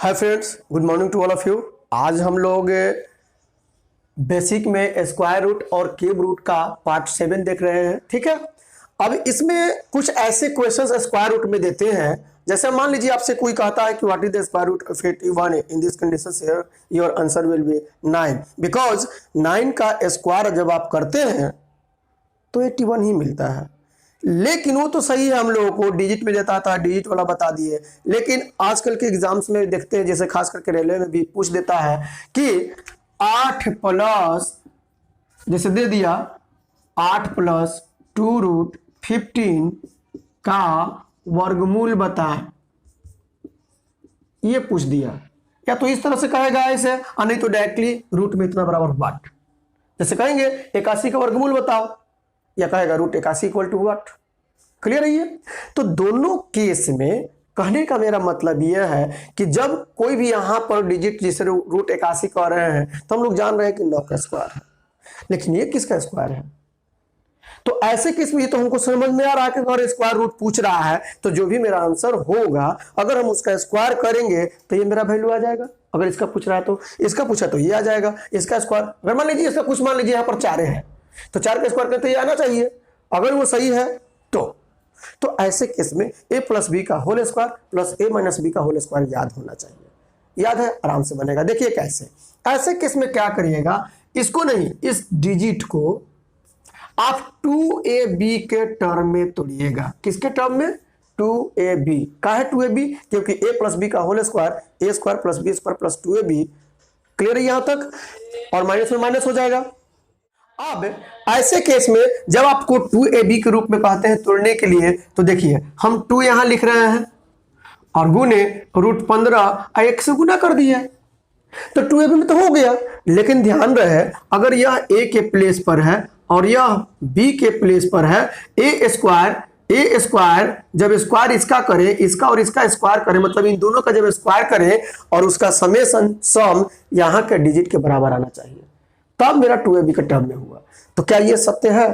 Hi friends, good morning to all of you. आज हम लोग बेसिक में स्क्वायर रूट और क्यूब रूट का पार्ट 7 देख रहे हैं। ठीक है, अब इसमें कुछ ऐसे क्वेश्चंस स्क्वायर रूट में देते हैं, जैसे मान लीजिए आपसे कोई कहता है कि what is the square root of 81 in this conditions here, your answer will be 9 because 9 का स्क्वायर जब आप करते हैं तो 81 ही मिलता है। लेकिन वो तो सही है, हम लोगों को डिजिट में देता था, डिजिट वाला बता दिए। लेकिन आजकल के एग्जाम्स में देखते हैं, जैसे खास करके रेलवे में भी पूछ देता है कि 8 प्लस, जैसे दे दिया 8 प्लस 2 रूट 15 का वर्गमूल बताएं, ये पूछ दिया। या तो इस तरह से कहेगा ऐसे, और नहीं तो डायरेक्टली रूट में इतना बराबर व्हाट, जैसे कहेंगे 81 का वर्गमूल बताओ, या कहेगा root 81 equal to what. Clear है ये? तो दोनों केस में कहने का मेरा मतलब यह है कि जब कोई भी यहां पर डिजिट जैसे रूट 81 कह रहे हैं तो हम लोग जान रहे हैं कि 9 का स्क्वायर है, लेकिन ये किसका स्क्वायर है? तो ऐसे केस में ये तो हमको समझ में आ रहा है कि अगर स्क्वायर रूट पूछ रहा है तो जो भी मेरा आंसर होगा, अगर हम उसका स्क्वायर करेंगे तो ये मेरा वैल्यू आ जाएगा। अगर इसका पूछ रहा है तो इसका पूछा तो ये आ जाएगा, इसका स्क्वायर। अगर मान लीजिए इसका कुछ, मान लीजिए यहाँ पर 4 है तो 4 का स्क्वायर करते ये आना चाहिए, अगर वो सही है तो ऐसे केस में a प्लस बी का whole square plus a minus b का होल स्क्वायर याद होना चाहिए। याद है? आराम से बनेगा। देखिए कैसे। ऐसे केस में क्या करिएगा, इसको नहीं, इस डिजिट को आप 2ab के टर्म में तोड़िएगा। किसके टर्म में? 2ab। का है 2ab? क्योंकि a प्लस बी का whole square a square plus b square plus 2ab। Clear है यहां तक? और माइनस में माइनस हो जाएगा। अब ऐसे केस में जब आपको 2ab के रूप में कहते हैं तोड़ने के लिए, तो देखिए हम 2 यहां लिख रहे हैं और गुने रूट 15 1 से गुना कर दिया, तो 2ab में तो हो गया। लेकिन ध्यान रहे, अगर यह a के प्लेस पर है और यह b के प्लेस पर है, a स्क्वायर जब स्क्वायर इसका करे, इसका और इसका स्क्वायर करे, मतलब इन दोनों का जब स्क्वायर करे और उसका समेशन सम यहां के डिजिट के बराबर आना चाहिए, तब मेरा 2ab का टर्म में हुआ। तो क्या ये सत्य है?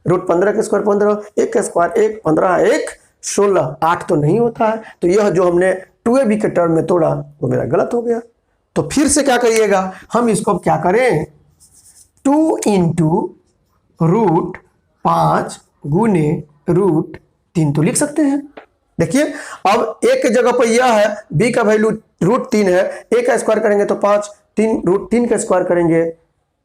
रूट 15 के स्क्वायर 15, 1 का स्क्वायर 1, 15 1 16, 8 तो नहीं होता है। तो यह जो हमने 2ab के टर्म में तोड़ा वो मेरा गलत हो गया। तो फिर से क्या करिएगा, हम इसको अब क्या करें, 2 इंटू रूट 5 गुने रूट 3 तो लिख सकते हैं। देखिए अब एक के जगह पर यह है, b का वैल्यू रूट 3 है, a का स्क्वायर करेंगे तो 5, 3 रूट 3 का स्क्वायर करेंगे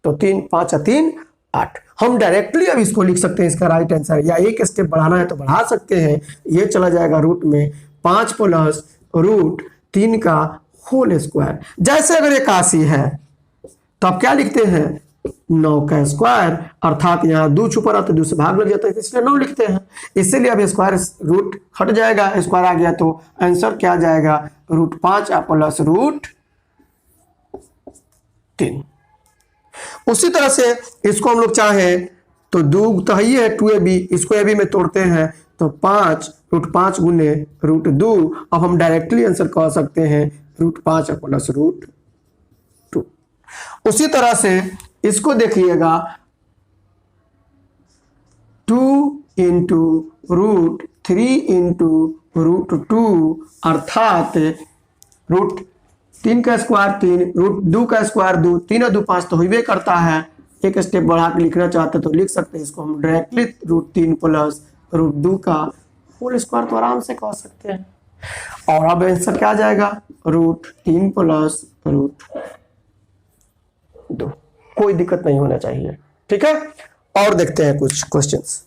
तो 3, 5 या 3 8। हम डायरेक्टली अब इसको लिख सकते हैं, इसका राइट आंसर, या एक स्टेप बढ़ाना है तो बढ़ा सकते हैं। ये चला जाएगा रूट में 5 प्लस रूट 3 का होल स्क्वायर। जैसे अगर 81 है तो आप क्या लिखते हैं, 9 का स्क्वायर, अर्थात यहाँ 2 छुपा रहा तो 2 से भाग लग जाता है, इसलिए 9 लिखते हैं। इसीलिए अब स्क्वायर रूट हट जाएगा, स्क्वायर आ गया तो आंसर क्या जाएगा, रूट 5 प्लस रूट 3। उसी तरह से इसको हम लोग चाहें तो 2 तो ही है 2ab, इसको ab में तोड़ते हैं तो 5 रूट 5 गुने रूट 2। अब हम डायरेक्टली आंसर कह सकते हैं रूट 5 प्लस रूट 2। उसी तरह से इसको देखिएगा, 2 इंटू रूट 3 इंटू रूट 2, अर्थात रूट 3 का स्क्वायर 3, रूट 2 का स्क्वायर 2, 3 और 2 5 तो हुए करता है। एक स्टेप बढ़ा के लिखना चाहते तो लिख सकते हैं, इसको हम डायरेक्टली रूट 3 प्लस रूट 2 का होल स्क्वायर तो आराम से कह सकते हैं। और अब आंसर क्या आ जाएगा, रूट 3 प्लस रूट 2। कोई दिक्कत नहीं होना चाहिए। ठीक है, और देखते हैं कुछ क्वेश्चंस।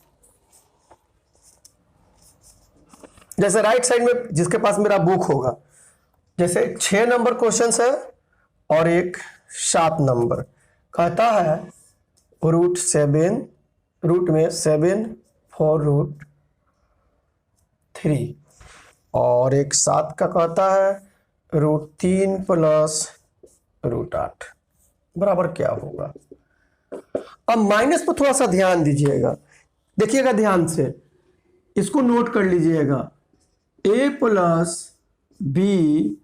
जैसे राइट साइड में जिसके पास मेरा बुक होगा, जैसे 6 नंबर क्वेश्चन है और एक 7 नंबर, कहता है रूट 7, रूट में 7 4 रूट 3, और एक 7 का कहता है रूट 3 प्लस रूट 8 बराबर क्या होगा। अब माइनस पर थोड़ा सा ध्यान दीजिएगा, देखिएगा ध्यान से, इसको नोट कर लीजिएगा, a प्लस बी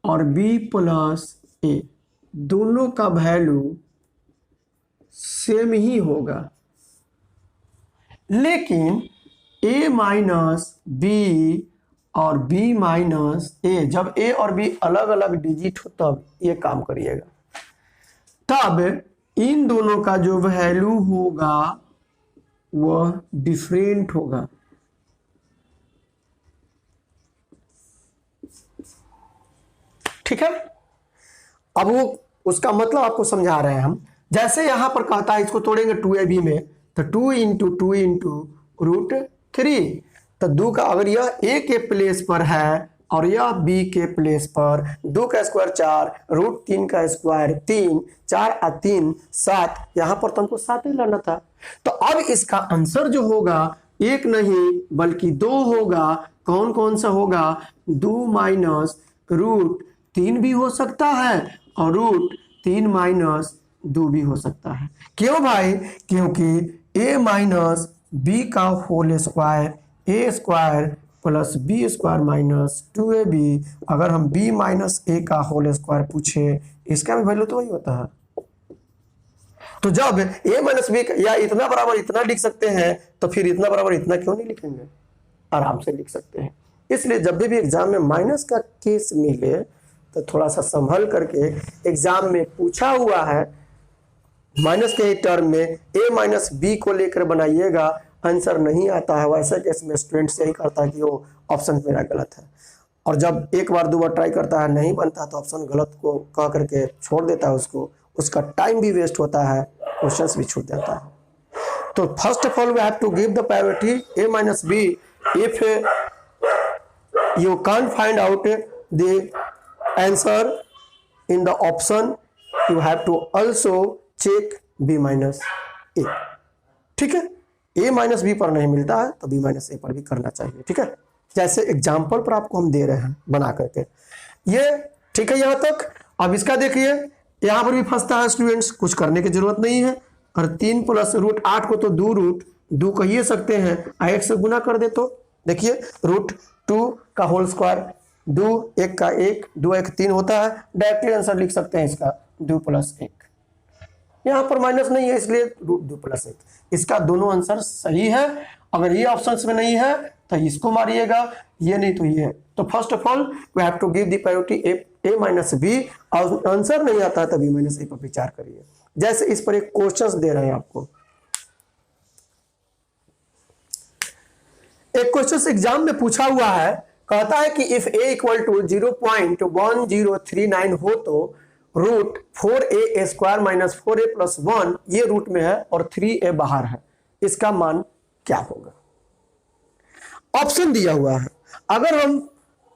और b प्लस a दोनों का वैल्यू सेम ही होगा, लेकिन a माइनस बी और b माइनस ए, जब a और b अलग अलग डिजिट हो तब ये काम करिएगा। तब इन दोनों का जो वैल्यू होगा वह डिफरेंट होगा। ठीक है, अब वो उसका मतलब आपको समझा रहे हैं हम। जैसे यहां पर कहता है इसको तोड़ेंगे 2ab में, तो 2 इंटू 2 इंटू रूट 3, तो 2 का अगर यह a के प्लेस पर है और यह b के प्लेस पर, 2 का स्क्वायर 4, रूट 3 का स्क्वायर 3, 4 और 3 7, यहां पर तो हमको 7 ही लाना था। तो अब इसका आंसर जो होगा एक नहीं बल्कि 2 होगा। कौन कौन सा होगा? 2 माइनस रूट 3 भी हो सकता है और रूट 3 माइनस 2 भी हो सकता है। क्यों भाई? क्योंकि a माइनस बी का whole square a square plus b square minus 2ab, अगर हम b माइनस ए का होल स्क्वायर पूछे, इसका भी वैल्यू तो वही होता है। तो जब a माइनस बी या इतना बराबर इतना लिख सकते हैं, तो फिर इतना बराबर इतना क्यों नहीं लिखेंगे? आराम से लिख सकते हैं। इसलिए जब भी एग्जाम में माइनस का केस मिले तो थोड़ा सा संभल करके, एग्जाम में पूछा हुआ है माइनस के ही टर्म में a माइनस बी को लेकर बनाइएगा, आंसर नहीं आता है वैसे केस में स्टूडेंट से ही करता है कि वो ऑप्शन मेरा गलत है। और जब एक बार दो बार ट्राई करता है नहीं बनता तो ऑप्शन गलत को कह करके छोड़ देता है उसको, उसका टाइम भी वेस्ट होता है, क्वेश्चंस भी छूट जाता है। तो first of all we have to give the priority a minus b if you can't find out the answer in the option, you have to also check b minus a। ठीक है, a minus B पर नहीं मिलता है तो b minus ए पर भी करना चाहिए। ठीक है, जैसे एग्जाम्पल पर आपको हम दे रहे हैं बना करके ये। ठीक है, यहां तक। अब इसका देखिए, यहां पर भी फंसता है स्टूडेंट्स, कुछ करने की जरूरत नहीं है। और 3 प्लस रूट 8 को तो 2 रूट 2 कहिए सकते हैं, 1 से गुना कर दे तो देखिए रूट 2 का होल स्क्वायर, 2 1 का 1, 2 1 3 होता है। डायरेक्टली आंसर लिख सकते हैं इसका 2 प्लस 1। यहाँ पर माइनस नहीं है इसलिए रूट 2 प्लस 1। इसका दोनों आंसर सही है। अगर ये ऑप्शंस में नहीं है तो इसको मारिएगा, ये नहीं तो ये। तो first of all we have to give the priority a minus b. और आंसर नहीं आता है तो b माइनस ए पर विचार करिए। जैसे इस पर एक क्वेश्चन दे रहे हैं आपको, एक क्वेश्चन एग्जाम में पूछा हुआ है, कहता है कि इफ a इक्वल टू 0.1039 हो तो root 4a square minus 4a plus 1 ये रूट में है और 3a बाहर है, इसका मान क्या होगा? ऑप्शन दिया हुआ है। अगर हम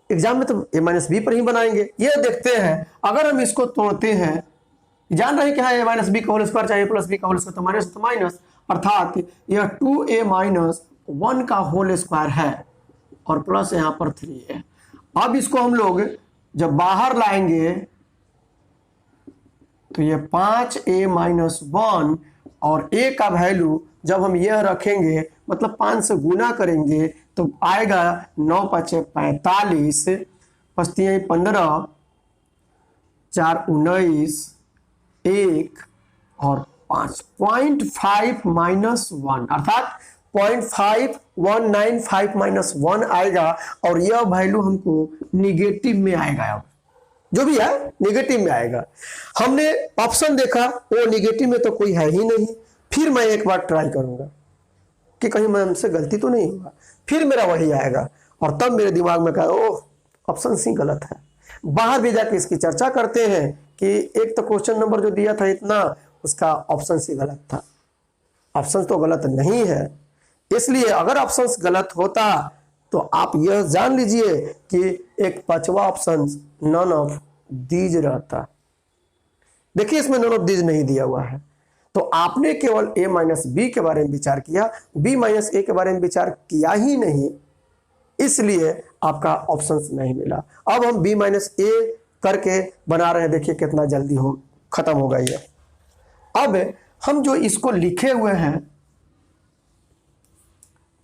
एग्जाम में तो a माइनस बी पर ही बनाएंगे। ये देखते हैं, अगर हम इसको तोड़ते हैं, जान रहे हैं कि हाँ a माइनस बी का होल स्क्वायर चाहिए प्लस बी का होल स्क्वायर, तो माइनस अर्थात यह 2a माइनस 1 का होल स्क्वायर है और प्लस यहां पर 3 है। अब इसको हम लोग जब बाहर लाएंगे तो ये 5a माइनस 1 और a का वैल्यू जब हम यह रखेंगे मतलब 5 से गुना करेंगे तो आएगा 9 5 45, 5 3 15, 4 19, 1 और 5, 0.5 माइनस 1 अर्थात 0.5195 माइनस 1 आएगा और यह वैल्यू हमको निगेटिव में आएगा। अब जो भी है निगेटिव में आएगा। हमने ऑप्शन देखा वो निगेटिव में तो कोई है ही नहीं। फिर मैं एक बार ट्राई करूंगा कि कहीं मैं हमसे गलती तो नहीं होगा, फिर मेरा वही आएगा और तब मेरे दिमाग में कहा ओह ऑप्शन सी गलत है। बाहर भी जाके इसकी चर्चा करते हैं कि एक तो क्वेश्चन नंबर जो दिया था इतना, उसका ऑप्शन सी गलत था। ऑप्शन तो गलत नहीं है, इसलिए अगर ऑप्शन गलत होता तो आप यह जान लीजिए कि एक 5वां ऑप्शन नन ऑफ दीज रहता। देखिए इसमें नन ऑफ दीज नहीं दिया हुआ है, तो आपने केवल a माइनस बी के बारे में विचार किया, b माइनस ए के बारे में विचार किया ही नहीं, इसलिए आपका ऑप्शन नहीं मिला। अब हम b माइनस ए करके बना रहे हैं, देखिए कितना जल्दी हो खत्म होगा ये। अब हम जो इसको लिखे हुए हैं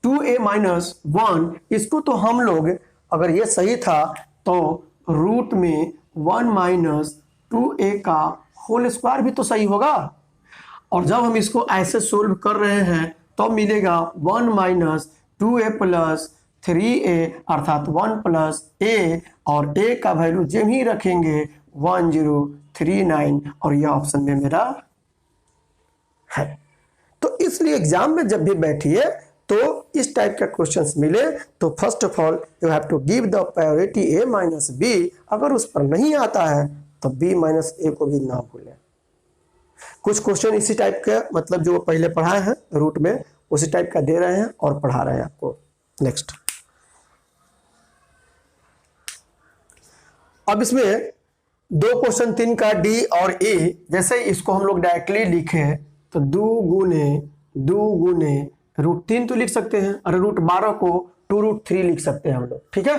2a माइनस 1, इसको तो हम लोग अगर ये सही था तो रूट में 1 माइनस 2a का होल स्क्वायर भी तो सही होगा। और जब हम इसको ऐसे सोल्व कर रहे हैं तो मिलेगा 1 माइनस 2a प्लस 3a अर्थात 1 प्लस a, और a का वैल्यू जो ही रखेंगे 1039, और यह ऑप्शन में मेरा है। तो इसलिए एग्जाम में जब भी बैठिए तो इस टाइप का क्वेश्चंस मिले तो first of all you have to give the priority a minus b। अगर उस पर नहीं आता है तो b माइनस a को भी ना भूलें। कुछ क्वेश्चन इसी टाइप के, मतलब जो पहले पढ़ाए हैं रूट में उसी टाइप का दे रहे हैं और पढ़ा रहे हैं आपको। नेक्स्ट, अब इसमें दो क्वेश्चन 3 का डी और ए, जैसे इसको हम लोग डायरेक्टली लिखे तो 2 गुने √3 तो लिख सकते हैं, और √12 को 2√3 लिख सकते हैं हम लोग। ठीक है,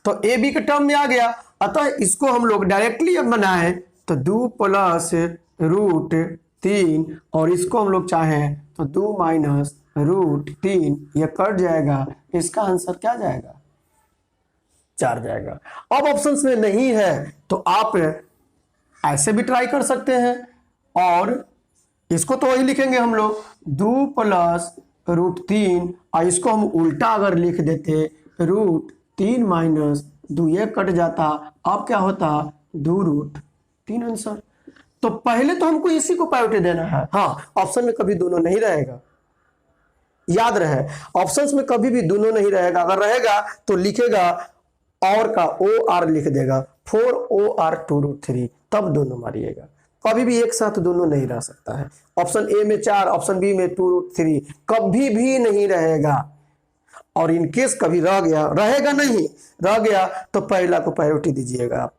तो ए बी के टर्म में आ गया, अतः इसको हम लोग डायरेक्टली अब बनाए तो 2 प्लस √3, और इसको हम लोग चाहें तो 2 माइनस √3, यह कट जाएगा, इसका आंसर क्या जाएगा 4 जाएगा। अब ऑप्शंस में नहीं है तो आप ऐसे भी ट्राई कर सकते हैं, और इसको तो वही लिखेंगे हम लोग 2 प्लस √3, और इसको हम उल्टा अगर लिख देते √3 माइनस 2, ये कट जाता, अब क्या होता 2√3 आंसर। तो पहले तो हमको इसी को प्रायोरिटी देना है। हाँ, ऑप्शन में कभी दोनों नहीं रहेगा, याद रहे ऑप्शंस में कभी भी दोनों नहीं रहेगा। अगर रहेगा तो लिखेगा और का OR लिख देगा 4OR 2√3, तब दोनों मारिएगा। कभी भी एक साथ दोनों नहीं रह सकता है। ऑप्शन ए में 4, ऑप्शन बी में 2√3 कभी भी नहीं रहेगा। और इन केस कभी रह गया, रहेगा नहीं, रह गया तो पहला को प्रायोरिटी दीजिएगा आप।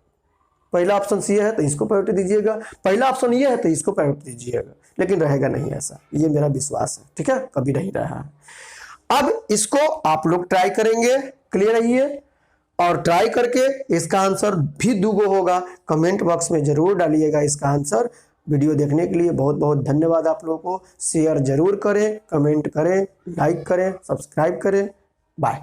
पहला ऑप्शन सी है तो इसको प्रायोरिटी दीजिएगा, पहला ऑप्शन ये है तो इसको प्रायोरिटी दीजिएगा, लेकिन रहेगा नहीं ऐसा, ये मेरा विश्वास है। ठीक है, कभी नहीं रहा है। अब इसको आप लोग ट्राई करेंगे, क्लियर रहिए, और ट्राई करके इसका आंसर भी दुगो होगा। कमेंट बॉक्स में जरूर डालिएगा इसका आंसर। वीडियो देखने के लिए बहुत बहुत धन्यवाद आप लोगों को। शेयर जरूर करें, कमेंट करें, लाइक करें, सब्सक्राइब करें। बाय।